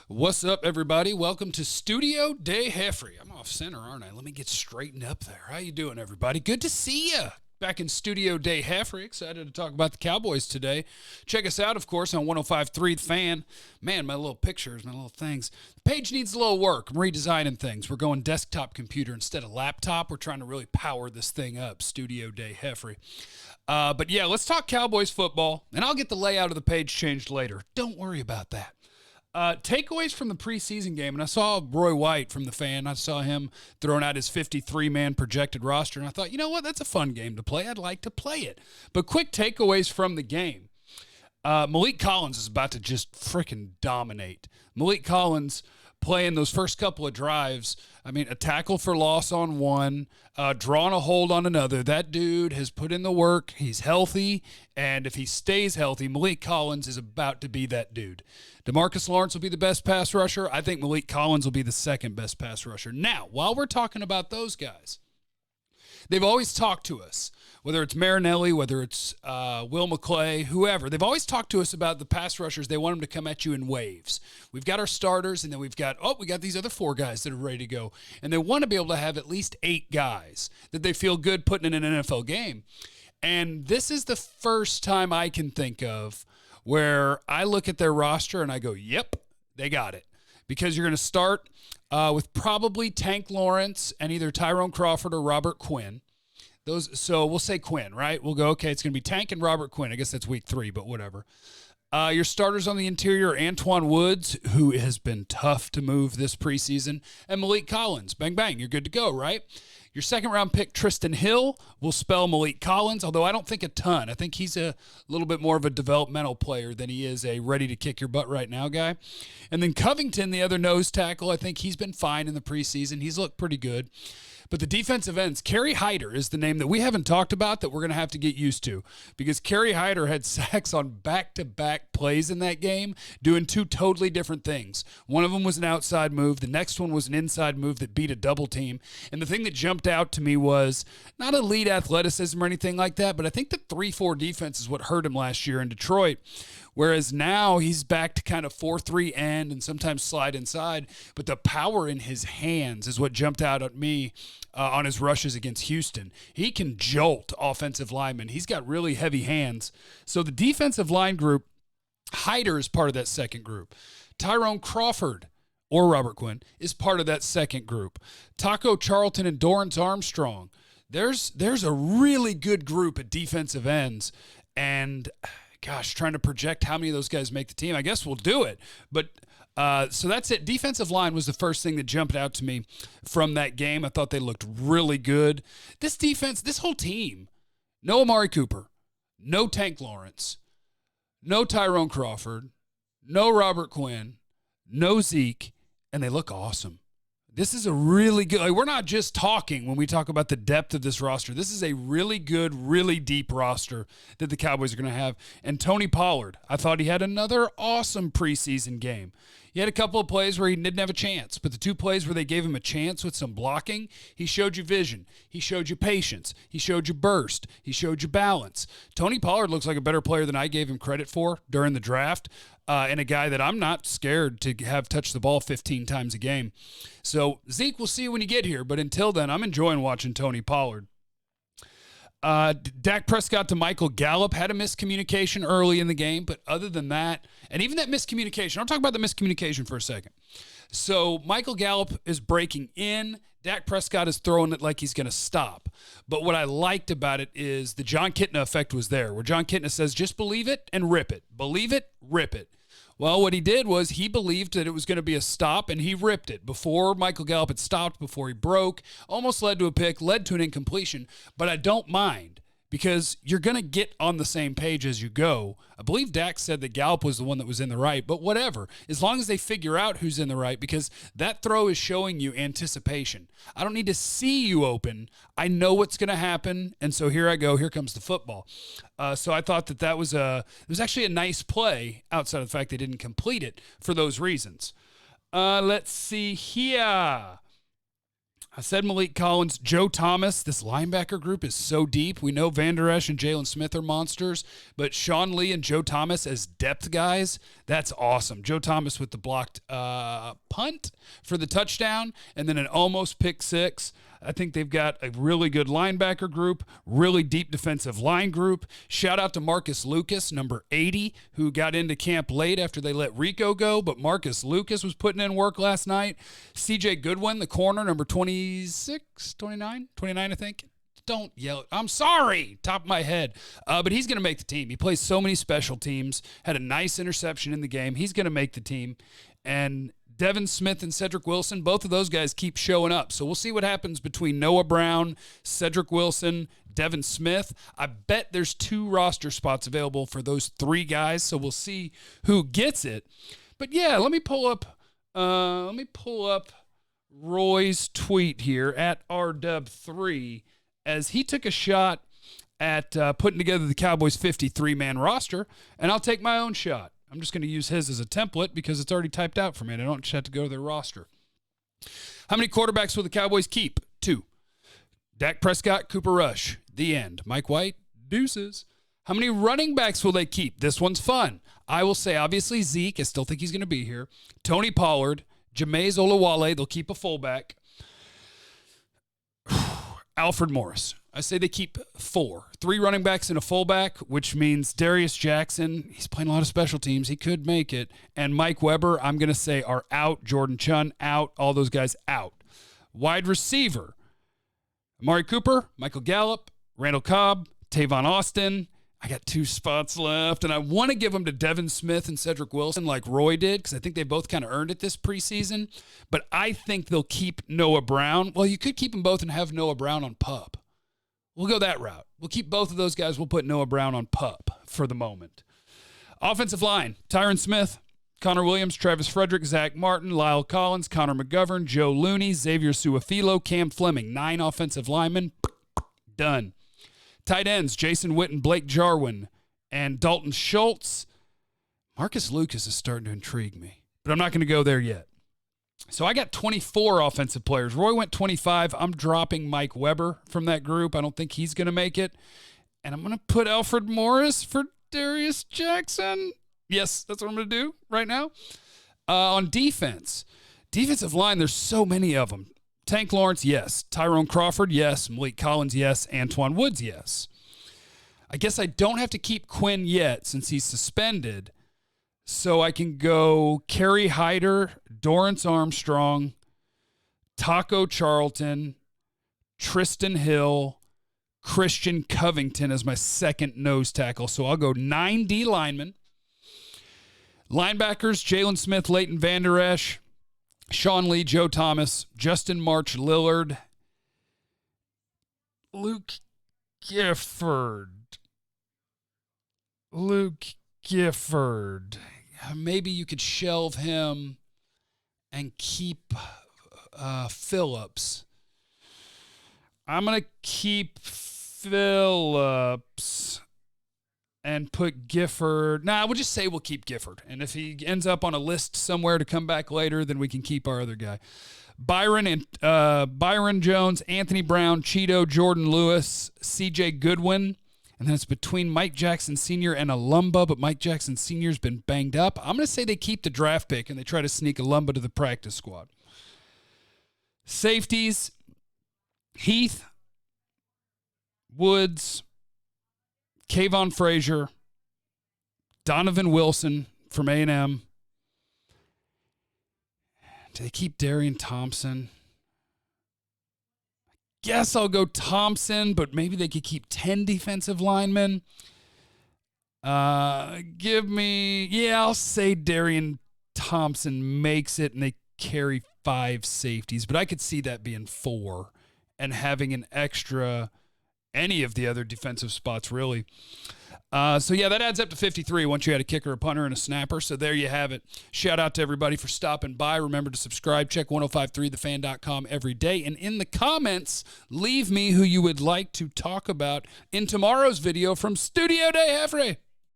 What's up, everybody? Welcome to Studio Day Heffrey. I'm off center, aren't I? Let me get straightened up there. How you doing, everybody? Good to see you. Back in Studio Day Heffrey. Excited to talk about the Cowboys today. Check us out, of course, on 105.3 The Fan. Man, my little pictures, my little things. The page needs a little work. I'm redesigning things. We're going desktop computer instead of laptop. We're trying to really power this thing up, Studio Day Heffrey. But yeah, let's talk Cowboys football, and I'll get the layout of the page changed later. Don't worry about that. Takeaways from the preseason game, and I saw Roy White from The Fan. I saw him throwing out his 53-man projected roster, and I thought, you know what, that's a fun game to play. I'd like to play it. But quick takeaways from the game. Maliek Collins is about to just freaking dominate. Maliek Collins playing those first couple of drives, I mean, a tackle for loss on one, drawing a hold on another. That dude has put in the work. He's healthy, and if he stays healthy, Maliek Collins is about to be that dude. DeMarcus Lawrence will be the best pass rusher. I think Maliek Collins will be the second best pass rusher. Now, while we're talking about those guys, they've always talked to us, whether it's Marinelli, whether it's Will McClay, whoever. They've always talked to us about the pass rushers. They want them to come at you in waves. We've got our starters, and then we got these other 4 guys that are ready to go. And they want to be able to have at least 8 guys that they feel good putting in an NFL game. And this is the first time I can think of where I look at their roster and I go, yep, they got it. Because you're going to start with probably Tank Lawrence and either Tyrone Crawford or Robert Quinn. So we'll say Quinn, right? We'll go, okay, it's going to be Tank and Robert Quinn. I guess that's week 3, but whatever. Your starters on the interior, Antoine Woods, who has been tough to move this preseason, and Maliek Collins. Bang, bang, you're good to go, right? Your second-round pick, Tristan Hill, will spell Maliek Collins, although I don't think a ton. I think he's a little bit more of a developmental player than he is a ready-to-kick-your-butt-right-now guy. And then Covington, the other nose tackle, I think he's been fine in the preseason. He's looked pretty good. But the defensive ends, Kerry Hyder is the name that we haven't talked about that we're going to have to get used to, because Kerry Hyder had sacks on back-to-back plays in that game doing 2 totally different things. One of them was an outside move. The next one was an inside move that beat a double team. And the thing that jumped out to me was not elite athleticism or anything like that, but I think the 3-4 defense is what hurt him last year in Detroit. Whereas now he's back to kind of 4-3 end and sometimes slide inside. But the power in his hands is what jumped out at me on his rushes against Houston. He can jolt offensive linemen. He's got really heavy hands. So the defensive line group, Hyder is part of that second group. Tyrone Crawford or Robert Quinn is part of that second group. Taco Charlton and Dorrance Armstrong. There's a really good group at defensive ends. And gosh, trying to project how many of those guys make the team. I guess we'll do it. But so that's it. Defensive line was the first thing that jumped out to me from that game. I thought they looked really good. This defense, this whole team, no Amari Cooper, no Tank Lawrence, no Tyrone Crawford, no Robert Quinn, no Zeke, and they look awesome. This is a really good, we're not just talking when we talk about the depth of this roster. This is a really good, really deep roster that the Cowboys are going to have. And Tony Pollard, I thought he had another awesome preseason game. He had a couple of plays where he didn't have a chance, but the 2 plays where they gave him a chance with some blocking, he showed you vision. He showed you patience. He showed you burst. He showed you balance. Tony Pollard looks like a better player than I gave him credit for during the draft, and a guy that I'm not scared to have touch the ball 15 times a game. So Zeke, we'll see you when you get here, but until then, I'm enjoying watching Tony Pollard. Dak Prescott to Michael Gallup had a miscommunication early in the game, but other than that, and even that miscommunication, I'll talk about the miscommunication for a second. So Michael Gallup is breaking in. Dak Prescott is throwing it like he's going to stop. But what I liked about it is the John Kitna effect was there, where John Kitna says, just believe it and rip it. Believe it, rip it. Well, what he did was he believed that it was going to be a stop, and he ripped it before Michael Gallup had stopped, before he broke, almost led to a pick, led to an incompletion. But I don't mind, because you're going to get on the same page as you go. I believe Dak said that Gallup was the one that was in the right, but whatever. As long as they figure out who's in the right, because that throw is showing you anticipation. I don't need to see you open. I know what's going to happen, and so here I go. Here comes the football. So I thought that was it was actually a nice play outside of the fact they didn't complete it for those reasons. Let's see here. I said Maliek Collins, Joe Thomas. This linebacker group is so deep. We know Van Der Esch and Jalen Smith are monsters, but Sean Lee and Joe Thomas as depth guys, that's awesome. Joe Thomas with the blocked punt for the touchdown and then an almost pick six. I think they've got a really good linebacker group, really deep defensive line group. Shout out to Marcus Lucas, number 80, who got into camp late after they let Rico go, but Marcus Lucas was putting in work last night. CJ Goodwin, the corner, number 26, 29, I think. Don't yell. I'm sorry, top of my head. But he's going to make the team. He plays so many special teams, had a nice interception in the game. He's going to make the team. And Devin Smith and Cedric Wilson, both of those guys keep showing up. So we'll see what happens between Noah Brown, Cedric Wilson, Devin Smith. I bet there's 2 roster spots available for those 3 guys, so we'll see who gets it. But yeah, let me pull up Roy's tweet here at RW3 as he took a shot at putting together the Cowboys 53-man roster, and I'll take my own shot. I'm just going to use his as a template because it's already typed out for me, and I don't just have to go to their roster. How many quarterbacks will the Cowboys keep? 2. Dak Prescott, Cooper Rush. The end. Mike White, deuces. How many running backs will they keep? This one's fun. I will say, obviously, Zeke. I still think he's going to be here. Tony Pollard. Jameis Olawale. They'll keep a fullback. Alfred Morris. I say they keep 4. 3 running backs and a fullback, which means Darius Jackson, he's playing a lot of special teams. He could make it. And Mike Weber, I'm going to say, are out. Jordan Chunn, out. All those guys, out. Wide receiver, Amari Cooper, Michael Gallup, Randall Cobb, Tavon Austin. I got 2 spots left, and I want to give them to Devin Smith and Cedric Wilson like Roy did because I think they both kind of earned it this preseason. But I think they'll keep Noah Brown. Well, you could keep them both and have Noah Brown on PUP. We'll go that route. We'll keep both of those guys. We'll put Noah Brown on PUP for the moment. Offensive line, Tyron Smith, Connor Williams, Travis Frederick, Zach Martin, Lyle Collins, Connor McGovern, Joe Looney, Xavier Suafilo, Cam Fleming. 9 offensive linemen. Done. Tight ends, Jason Witten, Blake Jarwin, and Dalton Schultz. Marcus Lucas is starting to intrigue me, but I'm not going to go there yet. So I got 24 offensive players. Roy went 25. I'm dropping Mike Weber from that group. I don't think he's going to make it. And I'm going to put Alfred Morris for Darius Jackson. Yes, that's what I'm going to do right now. On defense, defensive line, there's so many of them. Tank Lawrence, yes. Tyrone Crawford, yes. Maliek Collins, yes. Antoine Woods, yes. I guess I don't have to keep Quinn yet since he's suspended. So I can go Kerry Hyder, Dorrance Armstrong, Taco Charlton, Tristan Hill, Christian Covington as my second nose tackle. So I'll go 9 D linemen. Linebackers, Jalen Smith, Leighton Van Der Esch, Sean Lee, Joe Thomas, Justin March Lillard, Luke Gifford. Maybe you could shelve him and keep Phillips. I'm going to keep Phillips and put Gifford. We'll just say we'll keep Gifford. And if he ends up on a list somewhere to come back later, then we can keep our other guy. Byron Jones, Anthony Brown, Cheeto, Jordan Lewis, CJ Goodwin. And then it's between Mike Jackson Sr. and Alumba, but Mike Jackson Sr.'s been banged up. I'm going to say they keep the draft pick and they try to sneak Alumba to the practice squad. Safeties, Heath, Woods, Kayvon Frazier, Donovan Wilson from A&M. Do they keep Darian Thompson? Guess I'll go Thompson, but maybe they could keep 10 defensive linemen. I'll say Darian Thompson makes it and they carry 5 safeties, but I could see that being 4 and having an extra any of the other defensive spots, really. That adds up to 53 once you had a kicker, a punter, and a snapper. So there you have it. Shout out to everybody for stopping by. Remember to subscribe. Check 1053thefan.com every day. And in the comments, leave me who you would like to talk about in tomorrow's video from Studio Day Heffrey.